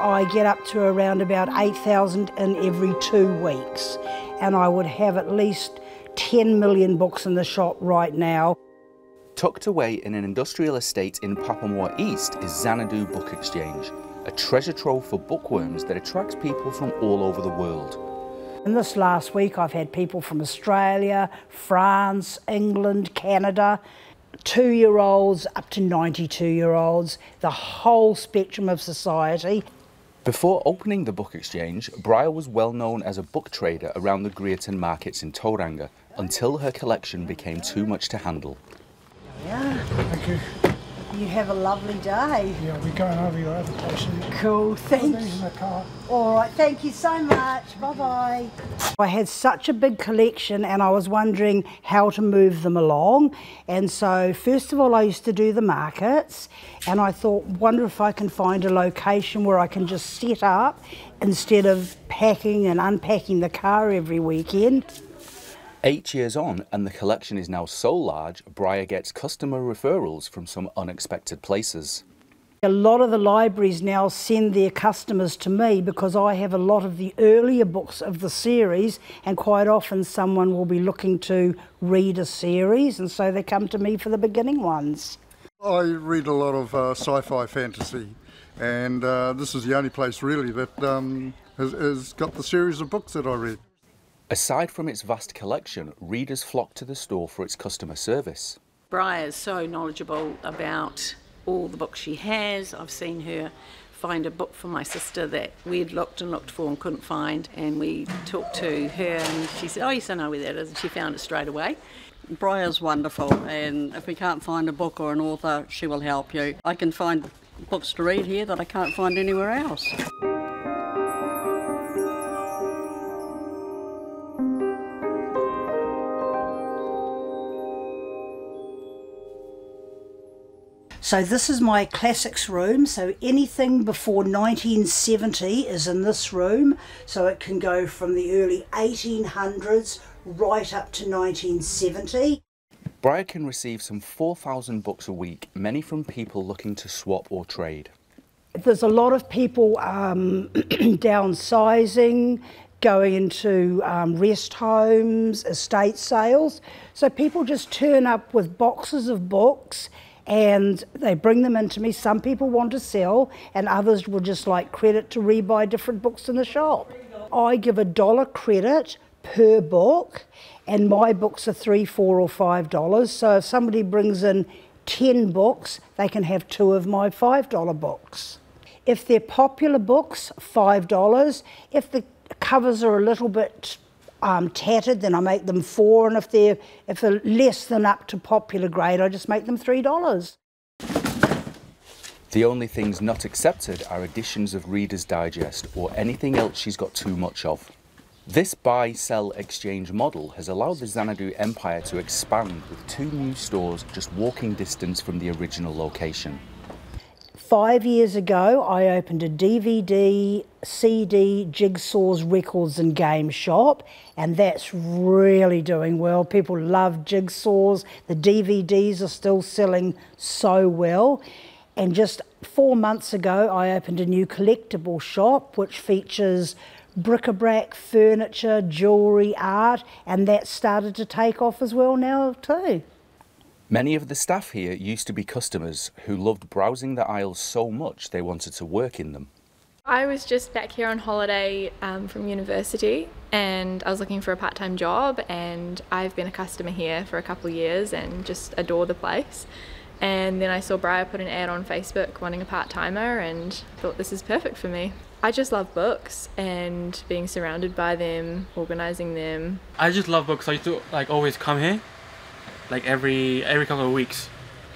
I get up to around about 8,000 in every 2 weeks, and I would have at least 10 million books in the shop right now. Tucked away in an industrial estate in Pāpāmoa East is Xanadu Book Exchange, a treasure trove for bookworms that attracts people from all over the world. In this last week I've had people from Australia, France, England, Canada, 2-year-olds up to 92-year-olds, the whole spectrum of society. Before opening the book exchange, Briar was well known as a book trader around the Greerton markets in Tauranga until her collection became too much to handle. Yeah. Thank you. You have a lovely day. Yeah, we're going over your other place. Cool, thanks. These in the car. All right, thank you so much. Bye-bye. I had such a big collection and I was wondering how to move them along. And so, first of all, I used to do the markets, and I thought, wonder if I can find a location where I can just set up instead of packing and unpacking the car every weekend. 8 years on, and the collection is now so large, Briar gets customer referrals from some unexpected places. A lot of the libraries now send their customers to me because I have a lot of the earlier books of the series, and quite often someone will be looking to read a series, and so they come to me for the beginning ones. I read a lot of sci-fi fantasy, and this is the only place really that has got the series of books that I read. Aside from its vast collection, readers flock to the store for its customer service. Briar is so knowledgeable about all the books she has. I've seen her find a book for my sister that we'd looked and looked for and couldn't find, and we talked to her and she said, oh yes, I know where that is, and she found it straight away. Briar's wonderful, and if we can't find a book or an author, she will help you. I can find books to read here that I can't find anywhere else. So this is my classics room, so anything before 1970 is in this room, so it can go from the early 1800s right up to 1970. Briar can receive some 4,000 books a week, many from people looking to swap or trade. There's a lot of people downsizing, going into rest homes, estate sales, so people just turn up with boxes of books and they bring them into me. Some people want to sell, and others would just like credit to rebuy different books in the shop. I give $1 credit per book, and my books are $3, $4 or $5. So if somebody brings in 10 books, they can have 2 of my $5 books. If they're popular books, $5. If the covers are a little bit tattered, then I make them $4, and if they're less than up to popular grade, I just make them $3. The only things not accepted are editions of Reader's Digest or anything else she's got too much of. This buy-sell exchange model has allowed the Xanadu empire to expand with 2 new stores just walking distance from the original location. 5 years ago, I opened a DVD, CD, jigsaws, records and game shop, and that's really doing well. People love jigsaws. The DVDs are still selling so well. And just 4 months ago, I opened a new collectible shop which features bric-a-brac, furniture, jewellery, art, and that started to take off as well now too. Many of the staff here used to be customers who loved browsing the aisles so much they wanted to work in them. I was just back here on holiday from university, and I was looking for a part-time job, and I've been a customer here for a couple of years and just adore the place. And then I saw Briar put an ad on Facebook wanting a part-timer, and thought this is perfect for me. I just love books and being surrounded by them, organising them. I just love books. I used to always come here every couple of weeks,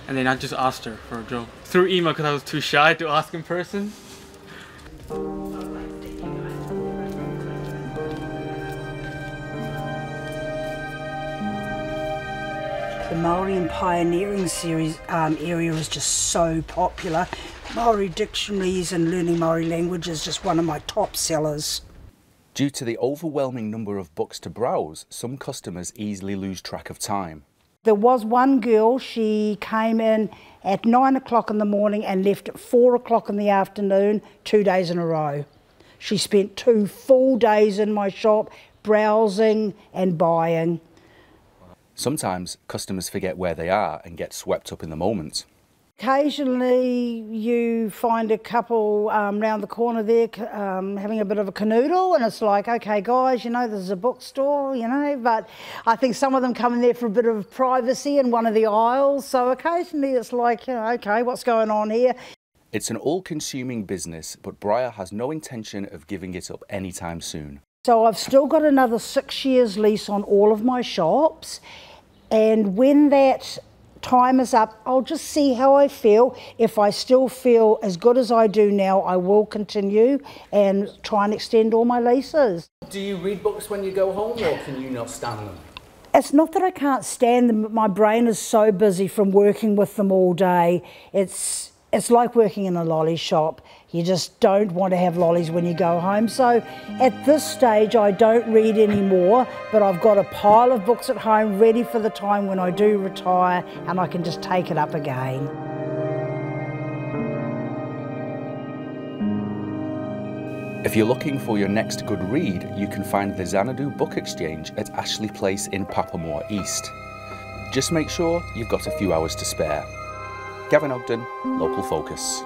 and then I just asked her for a job through email because I was too shy to ask in person. The Māori and Pioneering series area is just so popular. Māori dictionaries and learning Māori language is just one of my top sellers. Due to the overwhelming number of books to browse, some customers easily lose track of time. There was one girl, she came in at 9 o'clock in the morning and left at 4 o'clock in the afternoon, 2 days in a row. She spent 2 full days in my shop browsing and buying. Sometimes customers forget where they are and get swept up in the moment. Occasionally you find a couple round the corner there having a bit of a canoodle, and it's like, okay guys, you know, there's a bookstore, you know, but I think some of them come in there for a bit of privacy in one of the aisles, so occasionally it's like, you know, okay, what's going on here? It's an all-consuming business, but Briar has no intention of giving it up anytime soon. So I've still got another 6 years lease on all of my shops, and when that time is up, I'll just see how I feel. If I still feel as good as I do now, I will continue and try and extend all my leases. Do you read books when you go home, or can you not stand them? It's not that I can't stand them, but my brain is so busy from working with them all day. It's like working in a lolly shop. You just don't want to have lollies when you go home. So at this stage I don't read anymore, but I've got a pile of books at home ready for the time when I do retire and I can just take it up again. If you're looking for your next good read, you can find the Xanadu Book Exchange at Ashley Place in Pāpāmoa East. Just make sure you've got a few hours to spare. Gavin Ogden, Local Focus.